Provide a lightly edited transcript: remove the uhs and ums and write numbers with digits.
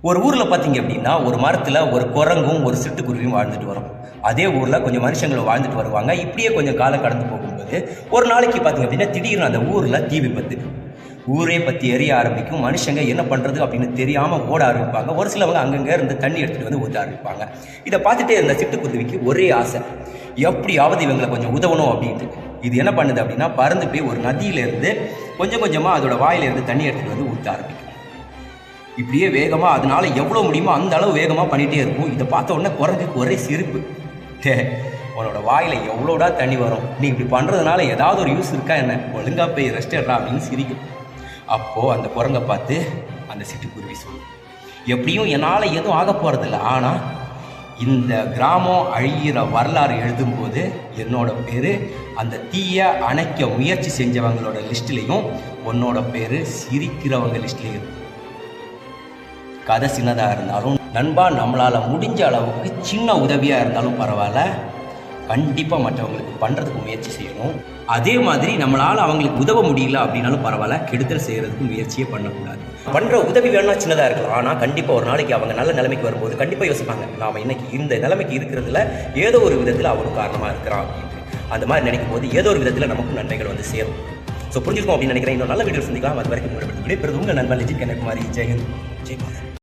ஒரு ஊரில் பார்த்தீங்க அப்படின்னா ஒரு மரத்தில் ஒரு குரங்கும் ஒரு சிட்டுக்குருவியும் வாழ்ந்துட்டு வரும். அதே ஊரில் கொஞ்சம் மனுஷங்களும் வாழ்ந்துட்டு வருவாங்க. இப்படியே கொஞ்சம் காலம் கடந்து போகும்போது ஒரு நாளைக்கு பார்த்தீங்க அப்படின்னா திடீர்னு அந்த ஊரில் தீ விபத்து. ஊரே பற்றி எரிய ஆரம்பிக்கும். மனுஷங்க என்ன பண்ணுறது அப்படின்னு தெரியாமல் ஓட ஆரம்பிப்பாங்க. ஒரு சிலவங்க அங்கங்கே இருந்து தண்ணி எடுத்துகிட்டு வந்து ஊற்ற ஆரம்பிப்பாங்க. இதை பார்த்துட்டே இருந்த சிட்டுக்குருவிக்கு ஒரே ஆசை, எப்படியாவது இவங்களை கொஞ்சம் உதவணும் அப்படின்ட்டு. இது என்ன பண்ணுது அப்படின்னா பறந்து போய் ஒரு நதியிலேருந்து கொஞ்சம் கொஞ்சமாக அதோட வாயிலிருந்து தண்ணி எடுத்துகிட்டு வந்து ஊற்ற ஆரம்பிக்கும். இப்படியே வேகமாக அதனால எவ்வளோ முடியுமோ அந்த அளவு வேகமாக பண்ணிகிட்டே இருக்கும். இதை பார்த்த உடனே குரங்குக்கு ஒரே சிரிப்பு. உன்னோட வாயில் எவ்வளோடா தண்ணி வரும், நீ இப்படி பண்ணுறதுனால ஏதாவது ஒரு யூஸ் இருக்கா என்ன, ஒழுங்காக போய் ரெஸ்ட் எடுறா அப்படின்னு சிரிக்கும். அப்போது அந்த குரங்கை பார்த்து அந்த சிட்டுக்குருவி சொல்லும், எப்படியும் என்னால் எதுவும் ஆக போகிறதில்ல, ஆனால் இந்த கிராமம் அழிகிற வரலாறு எழுதும்போது என்னோட பேர் அந்த தீயை அணைக்க முயற்சி செஞ்சவங்களோட லிஸ்ட்லேயும் உன்னோட பேர் சிரிக்கிறவங்க லிஸ்ட்லேயும் இருக்கும். கதை சின்னதாக இருந்தாலும் நண்பா, நம்மளால் முடிஞ்ச அளவுக்கு சின்ன உதவியாக இருந்தாலும் பரவாயில்ல, கண்டிப்பாக மற்றவங்களுக்கு பண்ணுறதுக்கு முயற்சி செய்யணும். அதே மாதிரி நம்மளால் அவங்களுக்கு உதவ முடியல அப்படின்னாலும் பரவாயில்ல, கெடுதல் செய்கிறதுக்கு முயற்சியே பண்ணக்கூடாது. பண்ணுற உதவி வேணா சின்னதாக இருக்கலாம், ஆனால் கண்டிப்பாக ஒரு நாளைக்கு அவங்க நல்ல நிலைமைக்கு வரும்போது கண்டிப்பாக யோசிப்பாங்க, நாம் இன்னைக்கு இந்த நிலைமைக்கு இருக்கிறதுல ஏதோ ஒரு விதத்தில் அவனும் காரணமாக இருக்கிறான் அப்படின்ட்டு. அந்த மாதிரி நினைக்கும் போது ஏதோ ஒரு விதத்தில் நமக்கும் நன்மைகள் வந்து சேரும். ஸோ புரிஞ்சுக்கணும் அப்படின்னு நினைக்கிறேன். இன்னும் நல்ல வீடியோ சந்திக்கலாம். அது வரைக்கும் விடைபெறுவது உங்கள் நண்பன் லிஜித் கன்னியாகுமரி. ஜெயஹிந்த், ஜெய் பாரத்.